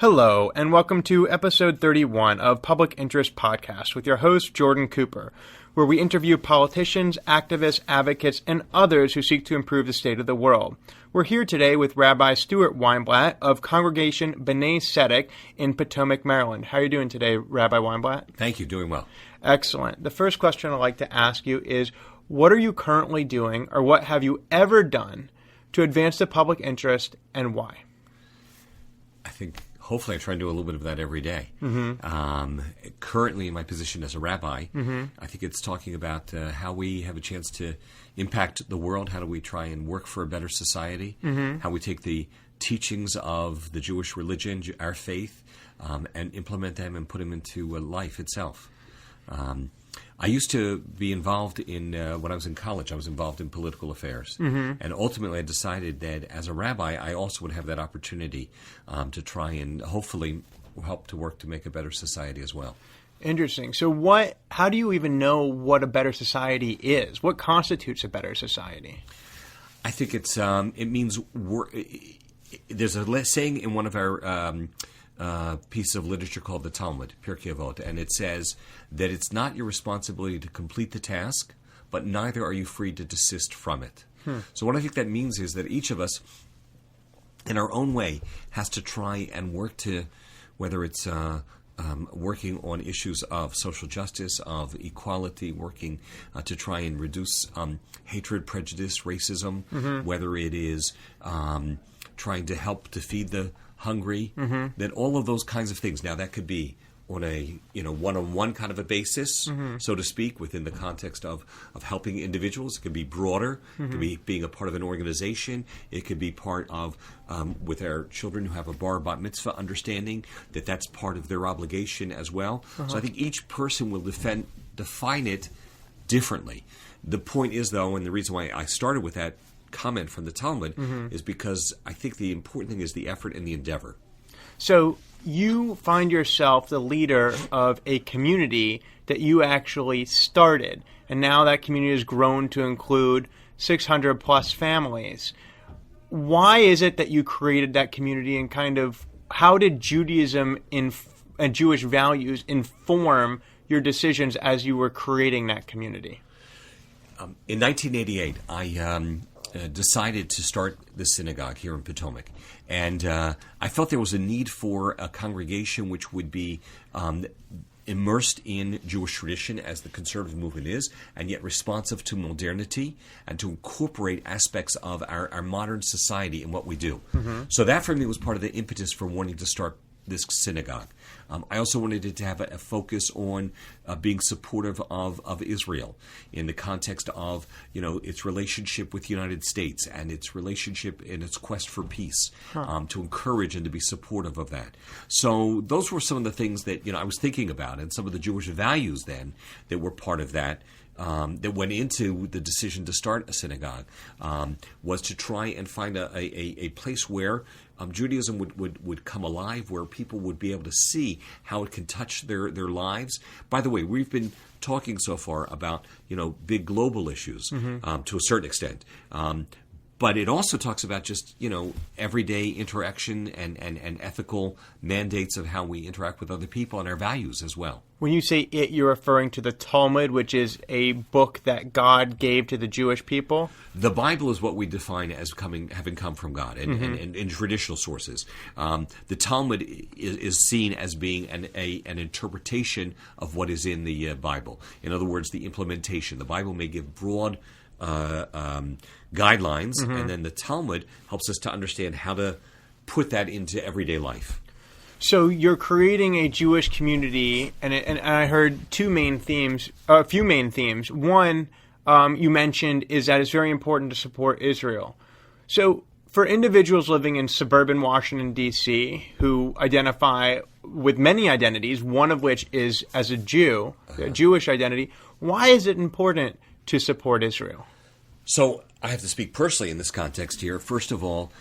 Hello, and welcome to episode 31 of Public Interest Podcast with your host, Jordan Cooper, where we interview politicians, activists, advocates, and others who seek to improve the state of the world. We're here today with Rabbi Stuart Weinblatt of Congregation Bnai Tzedek in Potomac, Maryland. How are you doing today, Rabbi Weinblatt? Thank you. Doing well. Excellent. The first question I'd like to ask you is, what are you currently doing, or what have you ever done to advance the public interest, and why? I think hopefully I try to do a little bit of that every day. Currently in my position as a rabbi, I think it's talking about how we have a chance to impact the world, how do we try and work for a better society, how we take the teachings of the Jewish religion, our faith, and implement them and put them into life itself. I used to be involved in, when I was in college, I was involved in political affairs. And ultimately I decided that as a rabbi, I also would have that opportunity to try and hopefully help to work to make a better society as well. Interesting. So how do you even know what a better society is? What constitutes a better society? I think it means there's a saying in one of our piece of literature called the Talmud, Pirkei Avot, and it says that it's not your responsibility to complete the task, but neither are you free to desist from it. So what I think that means is that each of us, in our own way, has to try and work to, whether it's working on issues of social justice, of equality, working to try and reduce hatred, prejudice, racism, whether it is trying to help to feed the hungry, that all of those kinds of things. Now that could be on a one-on-one kind of a basis, so to speak, within the context of helping individuals. It could be broader. It could be being a part of an organization. It could be part of, with our children who have a bar bat mitzvah, understanding that that's part of their obligation as well. So I think each person will define it differently. The point is, though, and the reason why I started with that comment from the Talmud is because I think the important thing is the effort and the endeavor. So you find yourself the leader of a community that you actually started, and now that community has grown to include 600 plus families. Why is it that you created that community, and kind of how did Judaism and Jewish values inform your decisions as you were creating that community? In 1988, I decided to start the synagogue here in Potomac. And I felt there was a need for a congregation which would be immersed in Jewish tradition, as the conservative movement is, and yet responsive to modernity and to incorporate aspects of our modern society in what we do. So that for me was part of the impetus for wanting to start this synagogue. I also wanted it to have a focus on being supportive of Israel in the context of its relationship with the United States and its relationship in its quest for peace, to encourage and to be supportive of that. So those were some of the things that I was thinking about, and some of the Jewish values then that were part of that. That went into the decision to start a synagogue, was to try and find a place where Judaism would come alive, where people would be able to see how it can touch their lives. By the way, we've been talking so far about big global issues to a certain extent. But it also talks about just, everyday interaction and ethical mandates of how we interact with other people and our values as well. When you say it, you're referring to the Talmud, which is a book that God gave to the Jewish people? The Bible is what we define as having come from God and in traditional sources. The Talmud is seen as being an interpretation of what is in the Bible. In other words, the implementation. The Bible may give broad guidelines, and then the Talmud helps us to understand how to put that into everyday life. So you're creating a Jewish community, and I heard a few main themes. One, you mentioned, is that it's very important to support Israel. So for individuals living in suburban Washington, D.C., who identify with many identities, one of which is as a Jew, a Jewish identity, why is it important to support Israel? So I have to speak personally in this context here. First of all,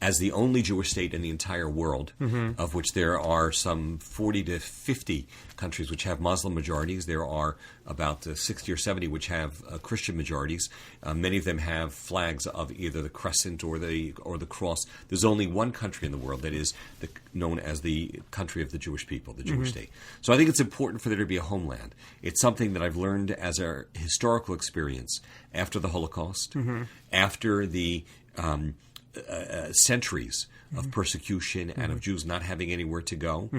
as the only Jewish state in the entire world, of which there are some 40 to 50 countries which have Muslim majorities. There are about 60 or 70 which have Christian majorities. Many of them have flags of either the crescent or the cross. There's only one country in the world that is known as the country of the Jewish people, the Jewish state. So I think it's important for there to be a homeland. It's something that I've learned as a historical experience after the Holocaust, after the centuries of persecution and of Jews not having anywhere to go,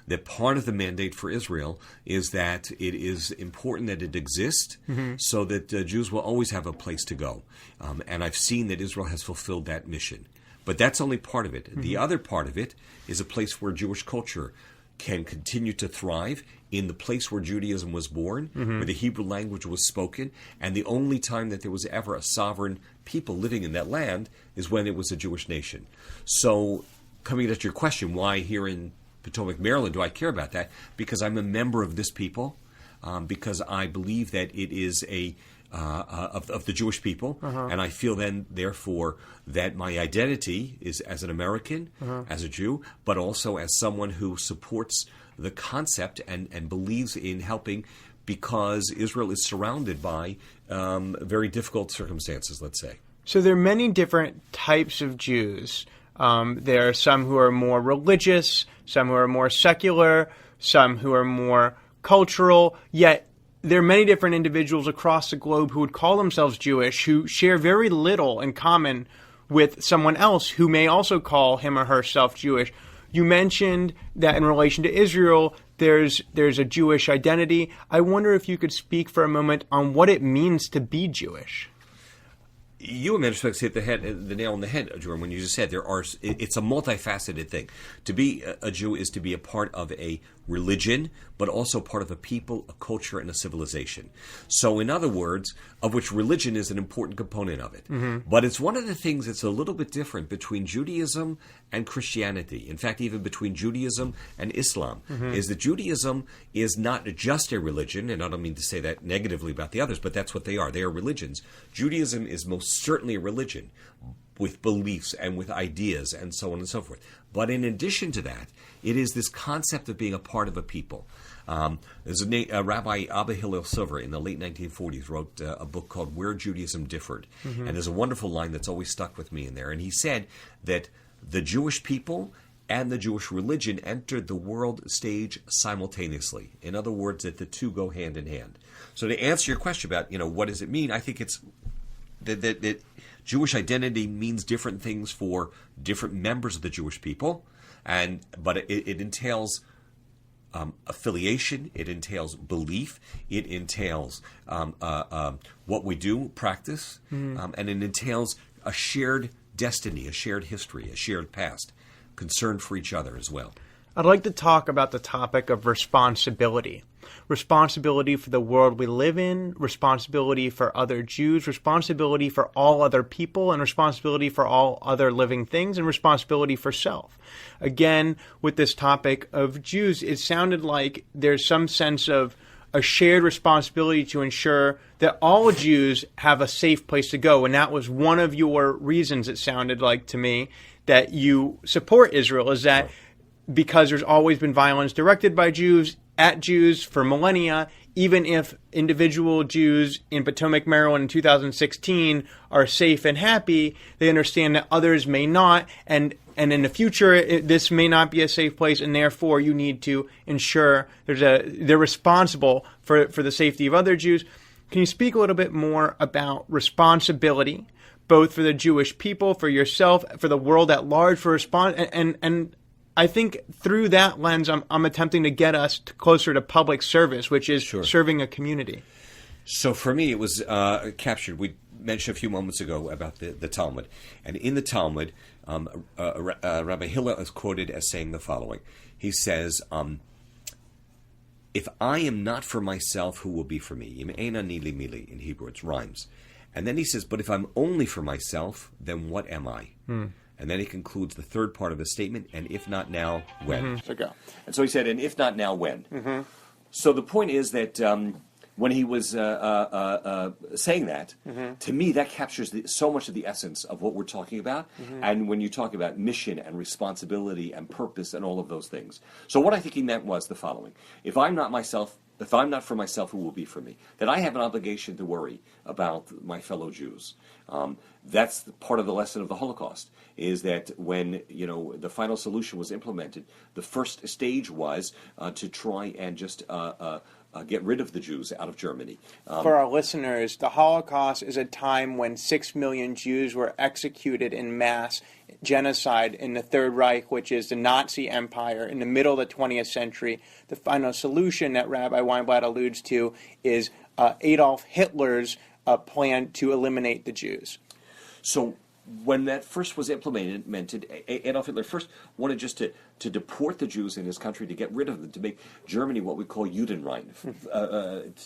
that part of the mandate for Israel is that it is important that it exists so that Jews will always have a place to go. And I've seen that Israel has fulfilled that mission. But that's only part of it. The other part of it is a place where Jewish culture can continue to thrive in the place where Judaism was born, where the Hebrew language was spoken, and the only time that there was ever a sovereign people living in that land is when it was a Jewish nation. So, coming to your question, why here in Potomac, Maryland, do I care about that? Because I'm a member of this people, because I believe that it is of the Jewish people, and I feel then, therefore, that my identity is as an American, as a Jew, but also as someone who supports the concept and believes in helping, because Israel is surrounded by very difficult circumstances, let's say. So there are many different types of Jews. There are some who are more religious, some who are more secular, some who are more cultural, yet there are many different individuals across the globe who would call themselves Jewish, who share very little in common with someone else who may also call him or herself Jewish. You mentioned that in relation to Israel, there's a Jewish identity. I wonder if you could speak for a moment on what it means to be Jewish. You, in many respects, hit the nail on the head, Jordan, when you just said it's a multifaceted thing. To be a Jew is to be a part of a religion, but also part of a people, a culture, and a civilization. So, in other words, of which religion is an important component of it. But it's one of the things that's a little bit different between Judaism and Christianity. In fact, even between Judaism and Islam, is that Judaism is not just a religion, and I don't mean to say that negatively about the others, but that's what they are. They are religions. Judaism is most certainly a religion with beliefs and with ideas and so on and so forth. But in addition to that, it is this concept of being a part of a people. There's a Rabbi Abba Hillel Silver in the late 1940s wrote a book called Where Judaism Differed. And there's a wonderful line that's always stuck with me in there. And he said that the Jewish people and the Jewish religion entered the world stage simultaneously. In other words, that the two go hand in hand. So to answer your question about, what does it mean, I think it's that Jewish identity means different things for different members of the Jewish people, but it entails affiliation, it entails belief, it entails what we do, practice, and it entails a shared destiny, a shared history, a shared past, concern for each other as well. I'd like to talk about the topic of responsibility. Responsibility for the world we live in, responsibility for other Jews, responsibility for all other people, and responsibility for all other living things, and responsibility for self. Again, with this topic of Jews, it sounded like there's some sense of a shared responsibility to ensure that all Jews have a safe place to go. And that was one of your reasons, it sounded like to me, that you support Israel, is that because there's always been violence directed by Jews at Jews for millennia, even if individual Jews in Potomac, Maryland in 2016 are safe and happy, they understand that others may not, and in the future this may not be a safe place, and therefore you need to ensure they're responsible for the safety of other Jews. Can you speak a little bit more about responsibility, both for the Jewish people, for yourself, for the world at large, for and I think through that lens, I'm attempting to get us closer to public service, which is serving a community. So for me, it was captured. We mentioned a few moments ago about the Talmud. And in the Talmud, Rabbi Hillel is quoted as saying the following. He says, if I am not for myself, who will be for me? Im ein ani li mili, in Hebrew, it rhymes. And then he says, but if I'm only for myself, then what am I? And then he concludes the third part of his statement, and if not now, when? So go. And so he said, and if not now, when? So the point is that when he was saying that, to me, that captures so much of the essence of what we're talking about. And when you talk about mission and responsibility and purpose and all of those things. So what I think he meant was the following. If I'm not for myself, who will be for me? That I have an obligation to worry about my fellow Jews. That's part of the lesson of the Holocaust, is that when the final solution was implemented, the first stage was to try and just get rid of the Jews out of Germany. For our listeners, the Holocaust is a time when 6 million Jews were executed in mass genocide in the Third Reich, which is the Nazi Empire, in the middle of the 20th century. The final solution that Rabbi Weinblatt alludes to is Adolf Hitler's plan to eliminate the Jews. So when that first was implemented, Adolf Hitler first wanted just to deport the Jews in his country, to get rid of them, to make Germany what we call Judenrein,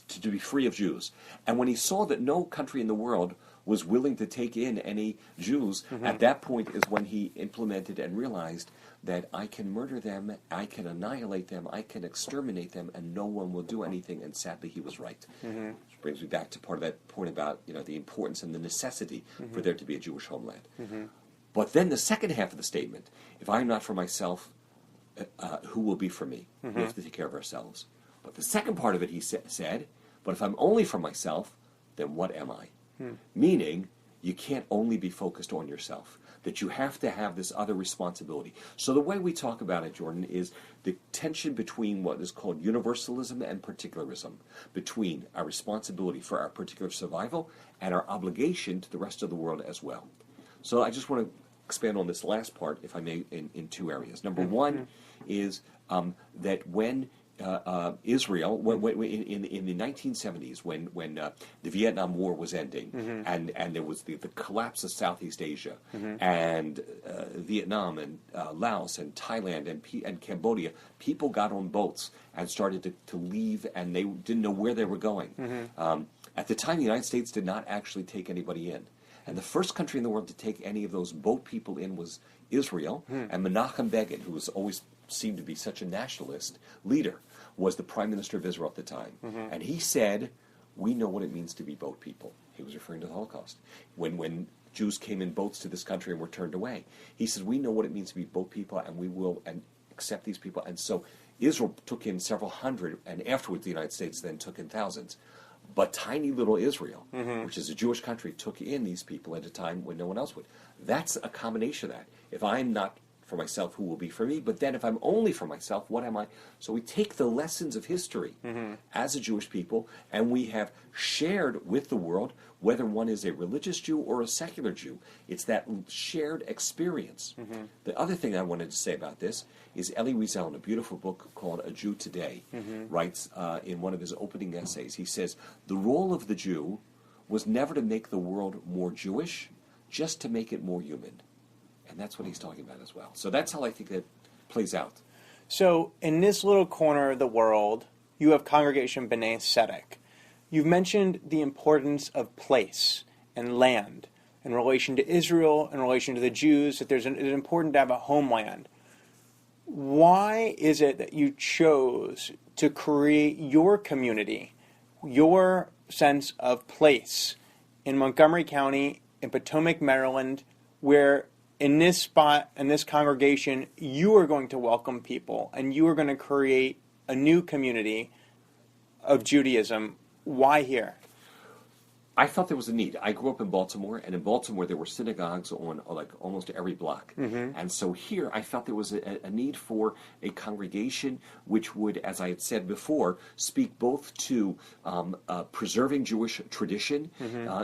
to be free of Jews. And when he saw that no country in the world was willing to take in any Jews, at that point is when he implemented and realized that I can murder them, I can annihilate them, I can exterminate them, and no one will do anything. And sadly, he was right. Which brings me back to part of that point about the importance and the necessity for there to be a Jewish homeland. But then the second half of the statement, if I'm not for myself, who will be for me? We have to take care of ourselves. But the second part of it, he said, but if I'm only for myself, then what am I? Meaning, you can't only be focused on yourself, that you have to have this other responsibility. So the way we talk about it, Jordan, is the tension between what is called universalism and particularism, between our responsibility for our particular survival and our obligation to the rest of the world as well. So I just want to expand on this last part, if I may, in two areas. Number one is that when Israel, in the 1970s, when the Vietnam War was ending, and there was the collapse of Southeast Asia, and Vietnam and Laos and Thailand and Cambodia, people got on boats and started to leave, and they didn't know where they were going. At the time, the United States did not actually take anybody in. And the first country in the world to take any of those boat people in was Israel, and Menachem Begin, who was always seemed to be such a nationalist leader, was the prime minister of Israel at the time. And he said, we know what it means to be boat people. He was referring to the Holocaust. When Jews came in boats to this country and were turned away, he says, we know what it means to be boat people, and we will accept these people. And so Israel took in several hundred, and afterwards the United States then took in thousands. But tiny little Israel, which is a Jewish country, took in these people at a time when no one else would. That's a combination of that. If I'm not for myself, who will be for me? But then if I'm only for myself, what am I? So we take the lessons of history as a Jewish people, and we have shared with the world, whether one is a religious Jew or a secular Jew. It's that shared experience. The other thing I wanted to say about this is Elie Wiesel, in a beautiful book called A Jew Today, writes in one of his opening essays, he says, the role of the Jew was never to make the world more Jewish, just to make it more human. And that's what he's talking about as well. So that's how I think that plays out. So in this little corner of the world, you have Congregation Bnai Tzedek. You've mentioned the importance of place and land in relation to Israel, in relation to the Jews, that it's important to have a homeland. Why is it that you chose to create your community, your sense of place in Montgomery County, in Potomac, Maryland, where in this spot, in this congregation, you are going to welcome people and you are going to create a new community of Judaism? Why here? I thought there was a need. I grew up in Baltimore, and in Baltimore there were synagogues on like almost every block. And so here I felt there was a need for a congregation which would, as I had said before, speak both to preserving Jewish tradition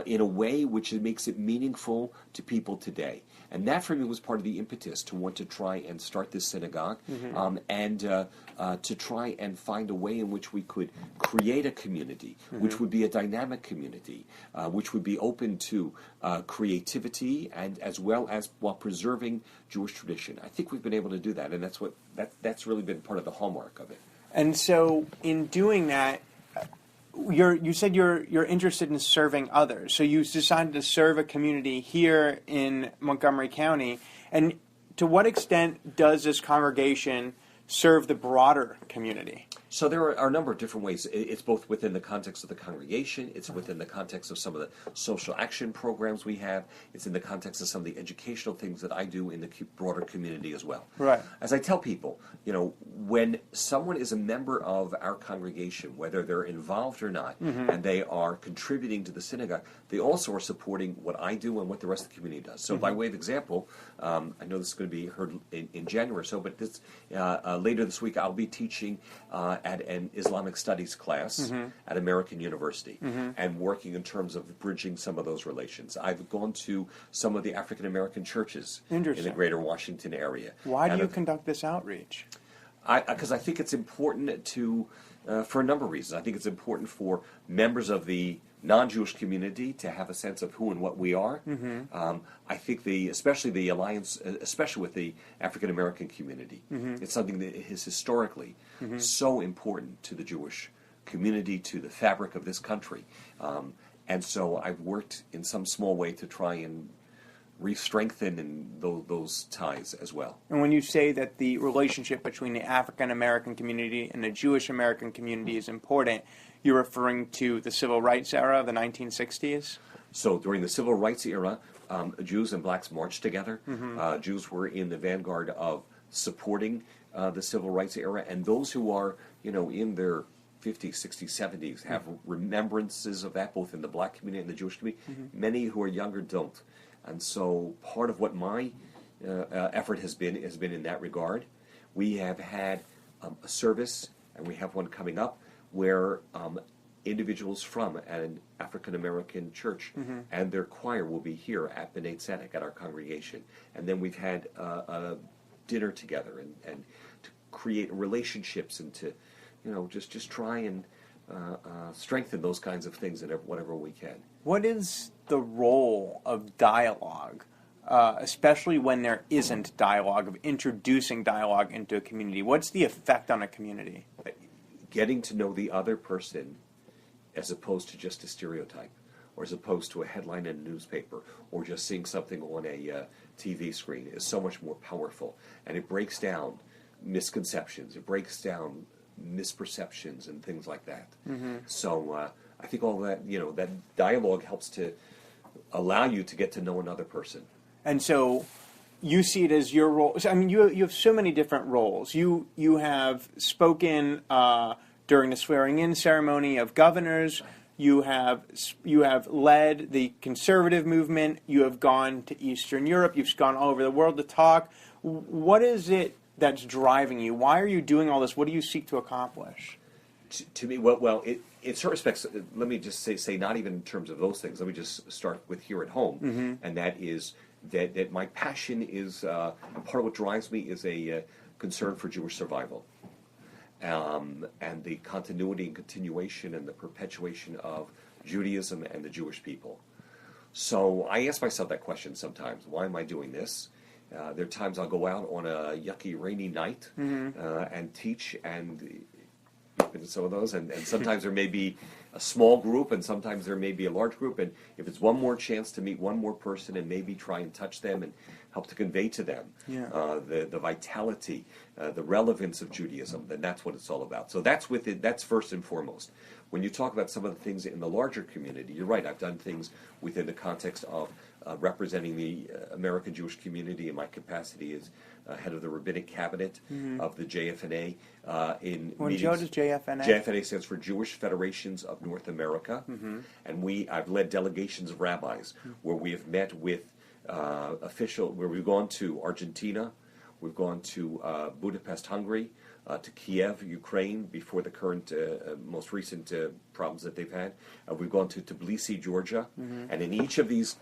in a way which makes it meaningful to people today. And that for me was part of the impetus to want to try and start this synagogue and to try and find a way in which we could create a community which would be a dynamic community, which would be open to creativity and as well as while preserving Jewish tradition. I think we've been able to do that, and that's really been part of the hallmark of it. And so in doing that, you said you're interested in serving others. So you decided to serve a community here in Montgomery County. And to what extent does this congregation serve the broader community? So there are a number of different ways. It's both within the context of the congregation, it's within the context of some of the social action programs we have, it's in the context of some of the educational things that I do in the broader community as well. Right. As I tell people, when someone is a member of our congregation, whether they're involved or not, and they are contributing to the synagogue, they also are supporting what I do and what the rest of the community does. So by way of example, I know this is going to be heard in January or so, but later this week I'll be teaching at an Islamic studies class at American University and working in terms of bridging some of those relations. I've gone to some of the African American churches in the greater Washington area. Why do you conduct this outreach? Because I think it's important for a number of reasons. I think it's important for members of the non-Jewish community to have a sense of who and what we are. I think especially the alliance, especially with the African American community, it's something that is historically so important to the Jewish community, to the fabric of this country. And so I've worked in some small way to try and re-strengthen those ties as well. And when you say that the relationship between the African American community and the Jewish American community is important, you're referring to the civil rights era of the 1960s? So during the civil rights era, Jews and blacks marched together. Jews were in the vanguard of supporting the civil rights era, and those who are, in their 50s, 60s, 70s have remembrances of that, both in the black community and the Jewish community. Many who are younger don't. And so part of what my effort has been in that regard. We have had a service, and we have one coming up, where individuals from an African American church and their choir will be here at Bnai Tzedek at our congregation. And then we've had a dinner together and to create relationships and to, just try and strengthen those kinds of things in whatever we can. What is the role of dialogue, especially when there isn't dialogue, of introducing dialogue into a community? What's the effect on a community? Getting to know the other person as opposed to just a stereotype, or as opposed to a headline in a newspaper, or just seeing something on a TV screen is so much more powerful. And it breaks down misconceptions, it breaks down misperceptions and things like that. So I think all that, that dialogue helps to allow you to get to know another person. And so you see it as your role. I mean, you have so many different roles. You have spoken during the swearing-in ceremony of governors. You have led the conservative movement. You have gone to Eastern Europe. You've gone all over the world to talk. What is it that's driving you? Why are you doing all this? What do you seek to accomplish? To me, well, in certain respects, let me just say, not even in terms of those things. Let me just start with here at home, and that is that my passion is, and part of what drives me is a concern for Jewish survival, and the continuity and continuation and the perpetuation of Judaism and the Jewish people. So I ask myself that question sometimes: why am I doing this? There are times I'll go out on a yucky, rainy night and teach, and some of those, and sometimes there may be a small group, and sometimes there may be a large group, and if it's one more chance to meet one more person and maybe try and touch them and help to convey to them the vitality, the relevance of Judaism, then that's what it's all about. So that's first and foremost. When you talk about some of the things in the larger community, you're right, I've done things within the context of representing the American Jewish community in my capacity as head of the rabbinic cabinet of the JFNA in meetings. What is JFNA? JFNA stands for Jewish Federations of North America, and I've led delegations of rabbis where we have met with where we've gone to Argentina, we've gone to Budapest, Hungary, to Kiev, Ukraine, before the current, most recent problems that they've had. We've gone to Tbilisi, Georgia, and in each of these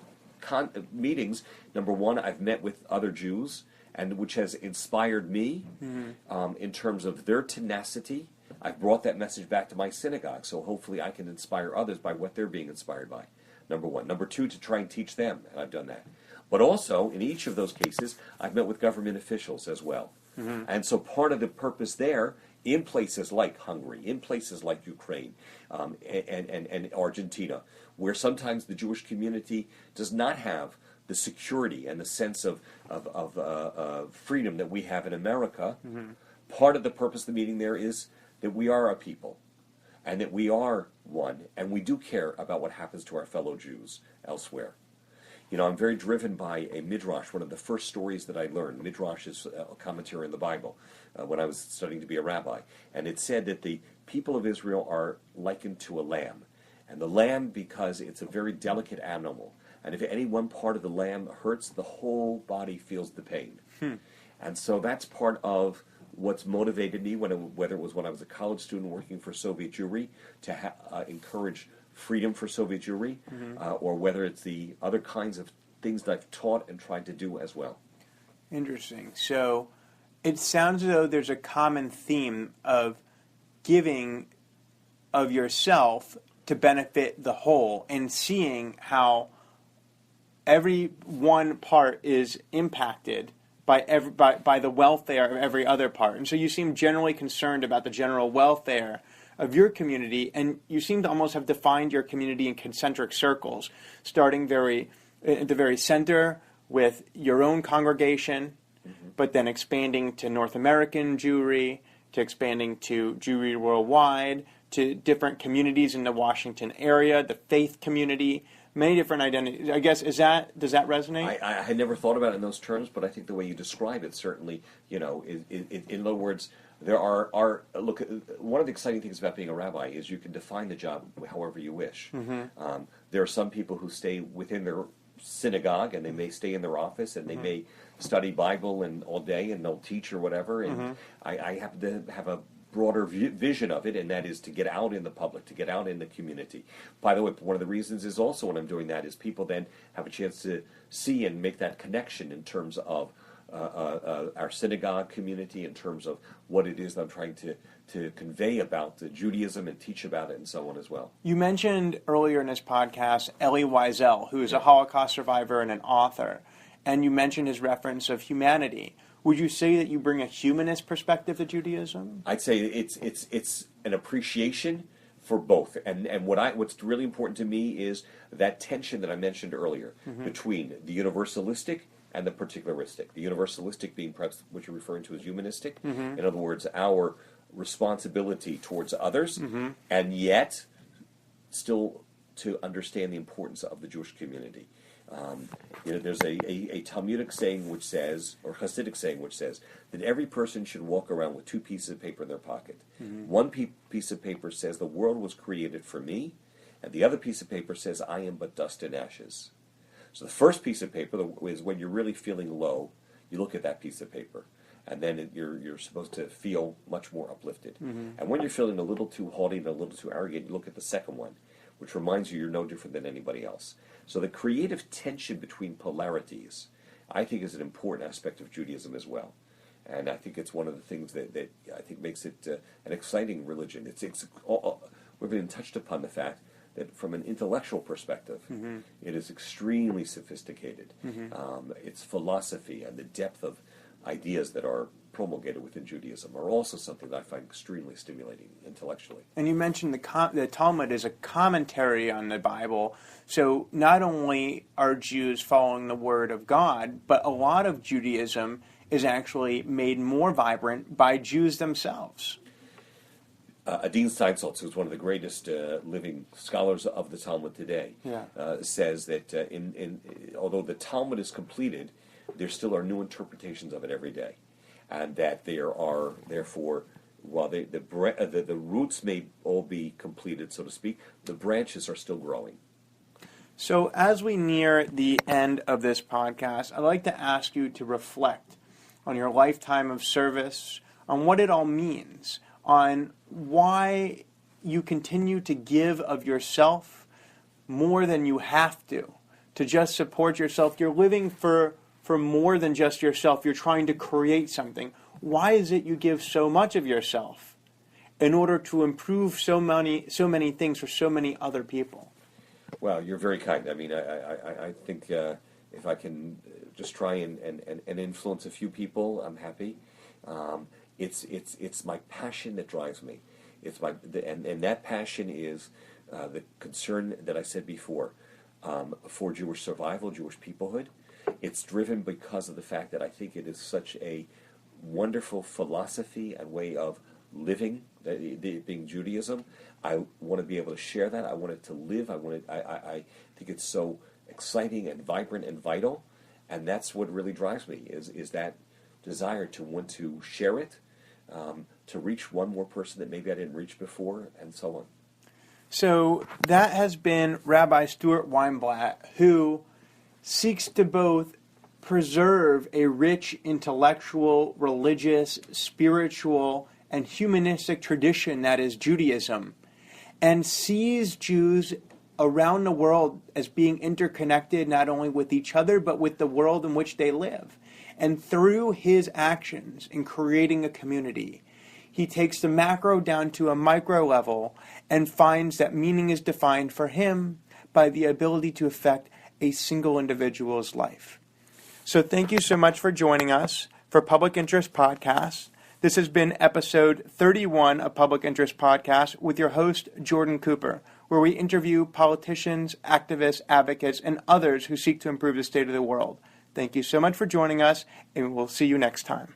meetings, number one, I've met with other Jews, and which has inspired me in terms of their tenacity. I've brought that message back to my synagogue, so hopefully I can inspire others by what they're being inspired by, number one. Number two, to try and teach them, and I've done that. But also, in each of those cases, I've met with government officials as well. And so part of the purpose there, in places like Hungary, in places like Ukraine, and Argentina, where sometimes the Jewish community does not have the security and the sense of freedom that we have in America, part of the purpose of the meeting there is that we are a people, and that we are one, and we do care about what happens to our fellow Jews elsewhere. You know, I'm very driven by a midrash. One of the first stories that I learned, midrash is a commentary on the Bible, when I was studying to be a rabbi, and it said that the people of Israel are likened to a lamb, and the lamb, because it's a very delicate animal, and if any one part of the lamb hurts, the whole body feels the pain. And so that's part of what's motivated me, whether it was when I was a college student working for Soviet Jewry, to encourage freedom for Soviet Jewry, or whether it's the other kinds of things that I've taught and tried to do as well. Interesting. So it sounds as though there's a common theme of giving of yourself to benefit the whole, and seeing how every one part is impacted by the welfare of every other part. And so you seem generally concerned about the general welfare of your community, and you seem to almost have defined your community in concentric circles, starting at the very center with your own congregation, but then expanding to North American Jewry, to expanding to Jewry worldwide, to different communities in the Washington area, the faith community, many different identities. I guess, does that resonate? I had never thought about it in those terms, but I think the way you describe it certainly, in other words, there are look, one of the exciting things about being a rabbi is you can define the job however you wish. There are some people who stay within their synagogue, and they may stay in their office, and they may study Bible and all day, and they'll teach or whatever, and I happen to have a broader vision of it, and that is to get out in the public, to get out in the community. By the way, one of the reasons is also when I'm doing that is people then have a chance to see and make that connection in terms of our synagogue community, in terms of what it is that I'm trying to convey about Judaism and teach about it and so on as well. You mentioned earlier in this podcast Elie Wiesel, who is a Holocaust survivor and an author, and you mentioned his reference of humanity. Would you say that you bring a humanist perspective to Judaism? I'd say it's an appreciation for both, and what's really important to me is that tension that I mentioned earlier between the universalistic and the particularistic. The universalistic being perhaps what you're referring to as humanistic. In other words, our responsibility towards others, and yet still to understand the importance of the Jewish community. There's a Talmudic saying which says, or Hasidic saying which says, that every person should walk around with two pieces of paper in their pocket. One piece of paper says the world was created for me, and the other piece of paper says I am but dust and ashes. So the first piece of paper is when you're really feeling low, you look at that piece of paper, and then you're supposed to feel much more uplifted. And when you're feeling a little too haughty and a little too arrogant, you look at the second one, which reminds you you're no different than anybody else. So the creative tension between polarities, I think, is an important aspect of Judaism as well. And I think it's one of the things that I think makes it an exciting religion. We've been touched upon the fact that from an intellectual perspective, it is extremely sophisticated. Its philosophy and the depth of ideas that are promulgated within Judaism are also something that I find extremely stimulating intellectually. And you mentioned the Talmud is a commentary on the Bible. So not only are Jews following the Word of God, but a lot of Judaism is actually made more vibrant by Jews themselves. Adin Steinsaltz, who's one of the greatest living scholars of the Talmud today, says that although the Talmud is completed, there still are new interpretations of it every day. And that there are, therefore, while the roots may all be completed, so to speak, the branches are still growing. So as we near the end of this podcast, I'd like to ask you to reflect on your lifetime of service, on what it all means, on why you continue to give of yourself more than you have to just support yourself. You're living for more than just yourself. You're trying to create something. Why is it you give so much of yourself in order to improve so many things for so many other people? Well, you're very kind. I mean, I think if I can just try and influence a few people, I'm happy. It's my passion that drives me. And that passion is the concern that I said before for Jewish survival, Jewish peoplehood. It's driven because of the fact that I think it is such a wonderful philosophy and way of living, being Judaism. I want to be able to share that. I want it to live. I think it's so exciting and vibrant and vital, and that's what really drives me is that desire to want to share it, to reach one more person that maybe I didn't reach before, and so on. So that has been Rabbi Stuart Weinblatt, who seeks to both preserve a rich intellectual, religious, spiritual, and humanistic tradition that is Judaism, and sees Jews around the world as being interconnected not only with each other, but with the world in which they live. And through his actions in creating a community, he takes the macro down to a micro level and finds that meaning is defined for him by the ability to affect a single individual's life. So thank you so much for joining us for Public Interest Podcast. This has been episode 31 of Public Interest Podcast with your host, Jordan Cooper, where we interview politicians, activists, advocates, and others who seek to improve the state of the world. Thank you so much for joining us, and we'll see you next time.